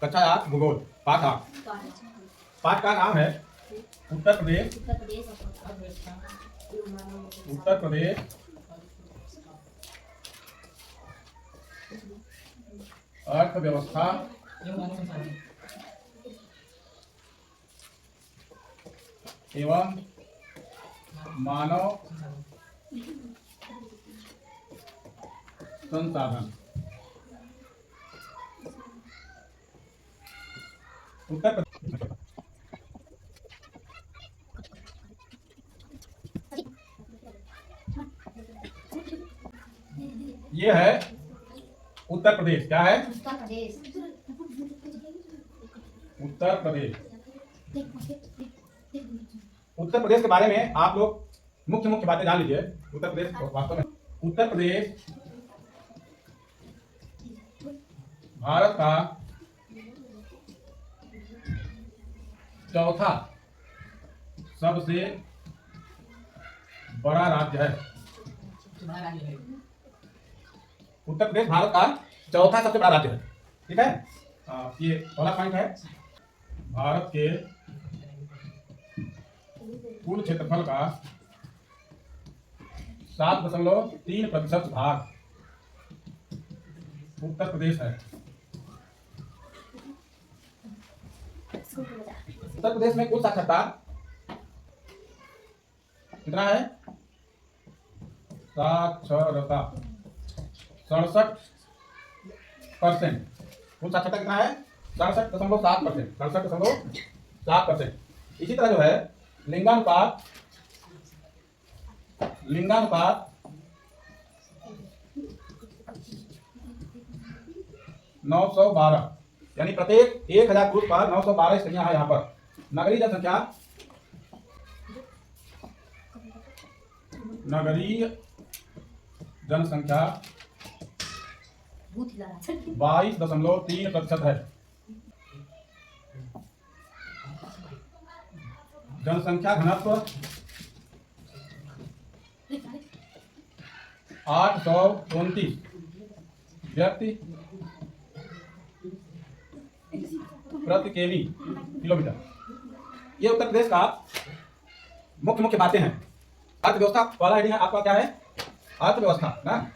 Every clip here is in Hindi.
कक्षा 8 भूगोल पाठ 8। पाठ का नाम है उत्तर प्रदेश अर्थव्यवस्था एवं मानव संसाधन। उत्तर प्रदेश ये है उत्तर प्रदेश। क्या है? उत्तर प्रदेश। उत्तर प्रदेश के बारे में आप लोग मुख्य मुख्य बातें जान लीजिए। उत्तर प्रदेश वास्तव में उत्तर प्रदेश भारत का चौथा सबसे बड़ा राज्य है। उत्तर प्रदेश भारत का चौथा सबसे बड़ा राज्य है। ठीक है, ये पहला पॉइंट है। भारत के कुल क्षेत्रफल का 7.3% भाग उत्तर प्रदेश है। उत्तर प्रदेश में कुल साक्षरता कितना है? साक्षरता 67%। कुल साक्षरता कितना है? 67.7%। 67.7%। इसी तरह जो है लिंगानुपात 912, यानी प्रत्येक 1000 पुरुष पर 912 स्त्रियां हैं। यहाँ पर नगरीय जनसंख्या 22.3% है। जनसंख्या घनत्व 829 व्यक्ति प्रति किलोमीटर। ये उत्तर प्रदेश का मुख्य मुख्य बातें हैं। अर्थव्यवस्था वाला हेडिंग है आपका। क्या है? अर्थव्यवस्था ना।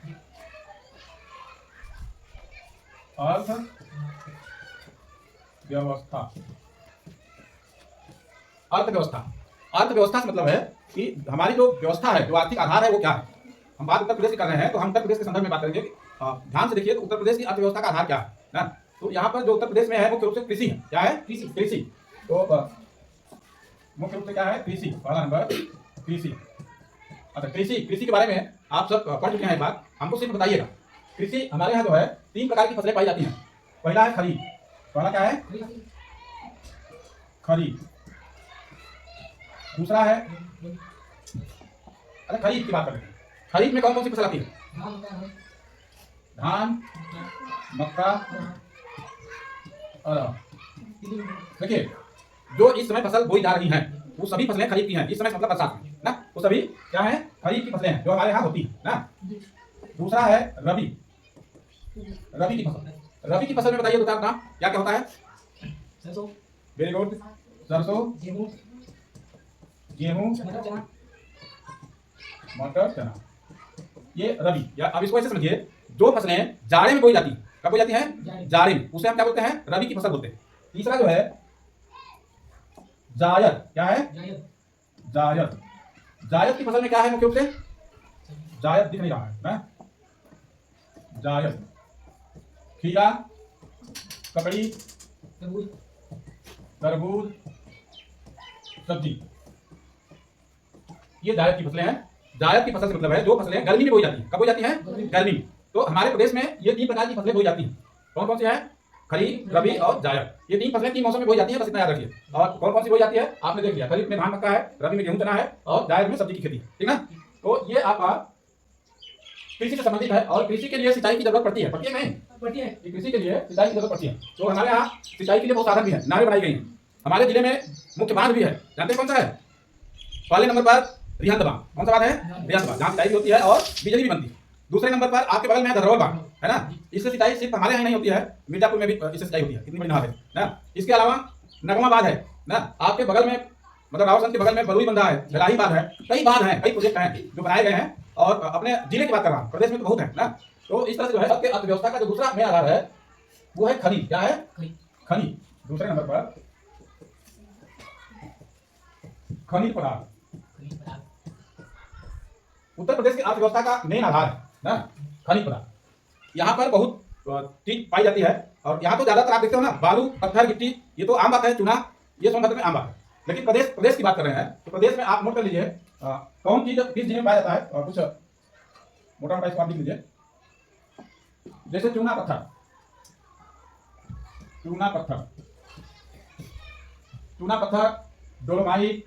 अर्थव्यवस्था से मतलब है कि हमारी जो व्यवस्था है, जो आर्थिक आधार है, वो क्या है। हम बात उत्तर प्रदेश की कर रहे हैं तो हम उत्तर प्रदेश के संदर्भ में बात करेंगे। ध्यान से देखिए तो उत्तर प्रदेश की अर्थव्यवस्था का आधार क्या है ना। तो यहाँ पर जो उत्तर प्रदेश में है मुख्य रूप से कृषि है। क्या है? कृषि। तो मुख्य रूप से क्या है? कृषि। पहला नंबर कृषि। अच्छा, कृषि के बारे में आप सब पढ़ चुके हैं। एक बार हमको सिर्फ बताइएगा। कृषि हमारे यहाँ जो है 3 प्रकार की फसलें पाई जाती हैं। पहला है खरीफ। पहला क्या है? खरीफ। दूसरा है, अरे खरीफ की बात करते हैं। खरीफ में कौन कौन सी फसल आती है? धान, मक्का और देखिए जो इस समय फसल बोई जा रही हैं वो सभी फसलें खरीफ की हैं। इस समय मतलब बरसात में ना, वो सभी क्या है? खरीफ की फसलें हैं जो हमारे यहाँ होती है ना। दूसरा है रबी की फसल। रबी की फसल में बताइए दो चार नाम। क्या क्या होता है? सरसों। Very good. सरसों, गेहूं, मटर, चना, ये रबी। या अब इसको ऐसे समझिए, जो फसलें जाड़े में बोई जाती हैं। कब बोई जाती हैं? जाड़े में। उसे हम क्या बोलते हैं? रबी की फसल बोलते हैं। तीसरा जो है जायद। क्या है? जायद की फसल में क्या है मुख्य रूप से? जायद दिख नहीं रहा है ना। जायद, खीरा, ककड़ी, तरबूज, सब्जी, ये जायद की फसलें हैं। जायद की फसल से मतलब है जो फसलें गर्मी में बोई जाती हैं। कब बोई जाती हैं? गर्मी में। तो हमारे प्रदेश में ये 3 प्रकार की फसलें बोई जाती हैं। कौन कौन सी है? खरीफ, रबी और जायद। ये 3 फसलें 3 मौसम में बोई जाती हैं, बस इतना याद रखिए। और कौन कौन सी बोई जाती है आपने देख लिया। खरीफ में धान मक्का है, रबी में गेहूं चना है और जायद में सब्जी की खेती। ठीक ना। तो ये आपका कृषि से संबंधित है। और कृषि के लिए सिंचाई की जरूरत पड़ती है। पड़ती है नहीं? पड़ती है। कृषि के लिए सिंचाई की जरूरत पड़ती है। तो हमारे यहाँ सिंचाई के लिए बहुत साधन भी है, नारें बनाई गई हैं। हमारे जिले में मुख्य बांध भी है। जानते हैं कौन सा है? पहले नंबर पर रिहंद बांध। कौन सा बांध है? रिहंद बांध, जहाँ सिंचाई भी होती है और बिजली भी बनती है। दूसरे नंबर पर आपके बगल में है धरोहर बांध, है ना। इससे सिंचाई सिर्फ हमारे यहाँ नहीं होती है, मिर्जापुर में भी इससे सिंचाई होती है, इतनी बड़ी नहर है ना। इसके अलावा नगमा बांध है ना, आपके बगल में मतलब रावसन के बगल में बरुई बंधा है, जलाही बांध है, कई बांध हैं, कई प्रोजेक्ट हैं जो बनाए गए हैं। और अपने जिले की बात कर रहा हूँ, प्रदेश में तो बहुत है ना। तो इस तरह से जो है सबके अर्थव्यवस्था का जो दूसरा मेन आधार है वो है खनिज। क्या है? खनिज। दूसरे नंबर पर खनिज पदार्थ उत्तर प्रदेश की अर्थव्यवस्था का मेन आधार है ना, खनिज पदार्थ। यहाँ पर बहुत चीज पाई जाती है और यहाँ तो ज्यादातर आप देखते हो ना, बालू, पत्थर, गिट्टी, ये तो आम बात है, चूना, ये सोनभद्र में आम बात है। लेकिन प्रदेश की बात कर रहे हैं तो प्रदेश में आप नोट कर लीजिए कौन चीज किस जिले में पाया जाता है, और कुछ मोटा मोटा इसको आप लिख लीजिए। जैसे चूना पत्थर, चूना पत्थर, चूना पत्थर, डोलोमाइट,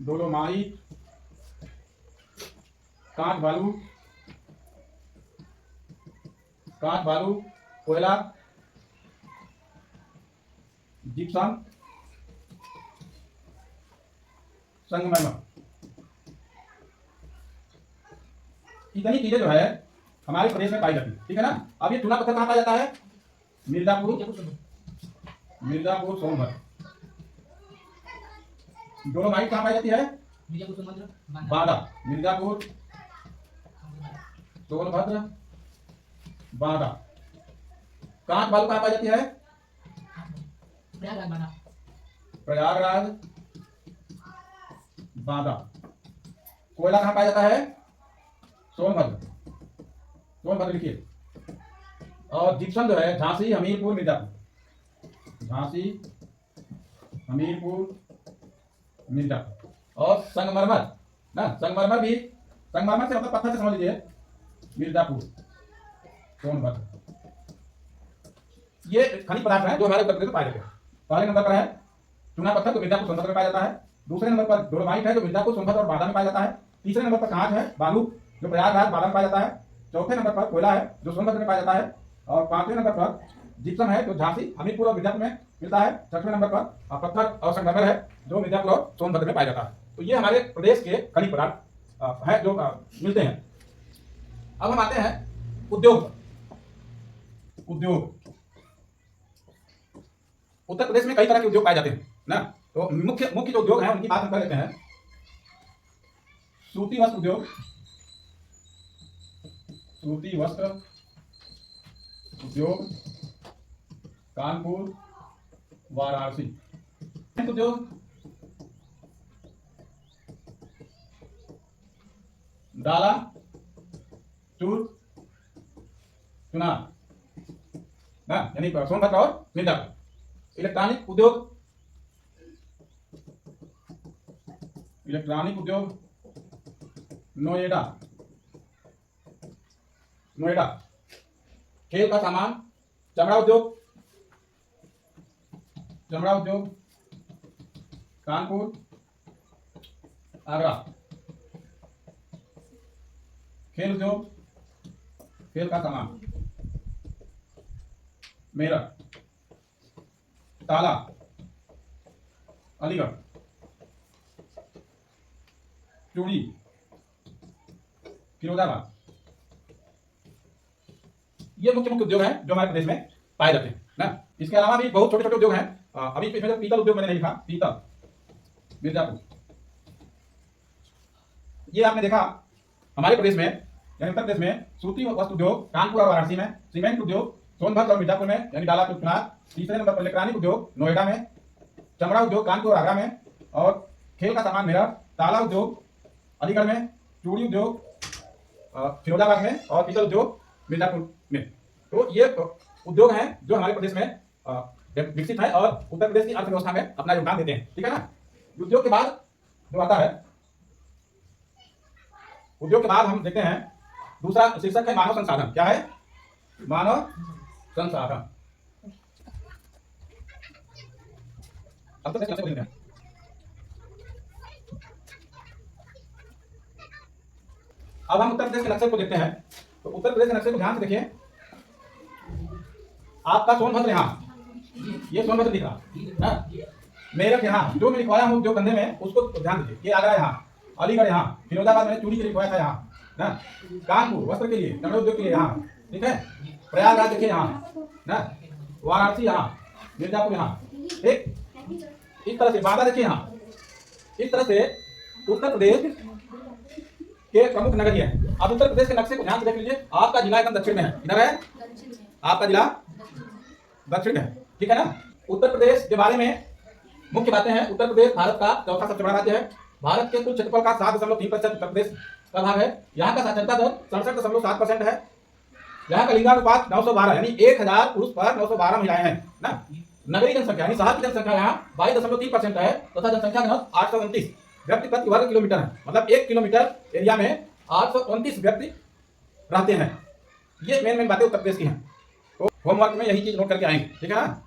डोलोमाइट, कांच बालू, कांच बालू, कोयला, जिप्सम, संगमरमर, इतनी चीजें जो है हमारे प्रदेश में पाई जाती है, ठीक है ना। अब ये चूना पत्थर कहाँ पाया जाता है? मिर्जापुर, मिर्जापुर सोनभद्र। डोलोमाइट कहाँ पाई जाती है? बांदा, मिर्जापुर सोनभद्र बांदा। कांच बालू कहाँ पाई जाती है? प्रयागराज बांदा। कोयला कहाँ पाया जाता है? सोनभद्र, सोनभद्र लिखिए। और जिप्सम जो है झांसी, हमीरपुर, मिर्जापुर, झांसी, हमीरपुर, मिर्जापुर। और संगमरमर ना, संगमरमर भी, संगमरमर से मतलब पत्थर से समझ लीजिए, मिर्जापुर, सोनभद्र। ये खनिज पदार्थ है जो हमारे उत्तर प्रदेश में पाए जाते हैं। पहले नंबर पर है चूना पत्थर, जो मिर्जापुर सोनभद्र में पाया जाता है। दूसरे नंबर पर डोलोमाइट है जो मिर्जापुर सोनभद्र और बांदा में पाया जाता है। तीसरे नंबर पर कांच है बालू जो प्रयागराज बांदा में पाया जाता है। चौथे नंबर पर कोयला है जो सोनभद्र में पाया जाता है। और पांचवें नंबर पर जिप्सम है जो झांसी, हमीरपुर और मिर्जापुर में मिलता है। छठवें नंबर पर पत्थर और संगमरमर है जो मिर्जापुर और सोनभद्र में पाया जाता है। तो ये हमारे प्रदेश के खनिज पदार्थ है जो मिलते हैं। अब हम आते हैं उद्योग। उद्योग, उत्तर प्रदेश में कई तरह के उद्योग पाए जाते हैं ना। तो मुख्य मुख्य जो उद्योग हैं उनकी बात हम कर लेते हैं। सूती वस्त्र उद्योग, सूती वस्त्र उद्योग, कानपुर, वाराणसी। उद्योग, डाला, चूर, चुनार ना, यानी सोनभद्र और मिर्जापुर। इलेक्ट्रॉनिक उद्योग, इलेक्ट्रॉनिक उद्योग, नोएडा, नोएडा। खेल का सामान, चमड़ा उद्योग, चमड़ा उद्योग, कानपुर, आगरा। खेल उद्योग, खेल का सामान, मेरठ, ताला, अलीगढ़। चूड़ी, फिरोजाबाद। ये मुख्य मुख्य उद्योग हैं जो हमारे प्रदेश में पाए जाते हैं ना। इसके अलावा भी बहुत छोटे छोटे उद्योग हैं। अभी इसमें पीतल उद्योग मैंने नहीं लिखा, पीतल, मिर्जापुर। ये आपने देखा हमारे प्रदेश में यानी उत्तर प्रदेश में सूती वस्त्र उद्योग कानपुर और वाराणसी में, सीमेंट उद्योग सोनभद्र और मिर्जापुर में यानी डाला, चुनार। तीसरे नंबर पर इलेक्ट्रॉनिक उद्योग नोएडा में, चमड़ा उद्योग कानपुर और आगरा में, और खेल का सामान मेरठ, ताला उद्योग अलीगढ़ में, चूड़ी उद्योग फिरोजाबाद में, और पीतल उद्योग मिर्जापुर में। तो ये उद्योग हैं जो हमारे प्रदेश में विकसित है और उत्तर प्रदेश की अर्थव्यवस्था में अपना योगदान देते हैं, ठीक है ना। उद्योग के बाद जो आता है, उद्योग के बाद हम देखते हैं दूसरा शीर्षक है मानव संसाधन। क्या है? मानव संसाधन। अब तो कैसे बोलेंगे? अब हम उत्तर प्रदेश के नक्शे को देखते हैं। तो उत्तर प्रदेश के नक्शे को ध्यान से देखिए। आपका सोनभद्र यहाँ, ये सोनभद्र दिख रहा है, मेरठ यहाँ जो मैं लिखवाया हूँ जो कंधे में, उसको ध्यान दीजिए। ये आगरा यहाँ, अलीगढ़ यहाँ, फिरोजाबाद में चूड़ी के लिखवाया था यहाँ, ना, कानपुर वस्त्र के लिए, कपड़े उद्योग के लिए यहाँ, ठीक है। प्रयागराज देखिए यहाँ ना, वाराणसी यहाँ, मिर्जापुर यहाँ, ठीक। इस तरह से बांदा देखिए यहाँ। इस तरह से उत्तर प्रदेश के प्रमुख नगर ये हैं। अब उत्तर प्रदेश के नक्शे को ध्यान से देख लीजिए। आपका जिला एकदम दक्षिण में है, इधर है आपका जिला दक्षिण में है, ठीक है ना। उत्तर प्रदेश के बारे में मुख्य बातें हैं। उत्तर प्रदेश भारत का चौथा सबसे बड़ा राज्य है। भारत के कुल क्षेत्रफल का 7.3% उत्तर प्रदेश का भाग है। यहाँ का साक्षरता दर 67.7% है। यहाँ का लिंगानुपात 912, यानी 1000 पुरुष पर 912 महिलाएं हैं ना। नगरीय जनसंख्या यानी शहर की जनसंख्या यहाँ 22.3% है तथा जनसंख्या घनत्व 829 व्यक्ति प्रति वर्ग किलोमीटर है। मतलब 1 किलोमीटर एरिया में 829 व्यक्ति रहते हैं। ये मेन बातें उत्तर प्रदेश की हैं। तो होमवर्क में यही चीज नोट करके आएंगे, ठीक है ना।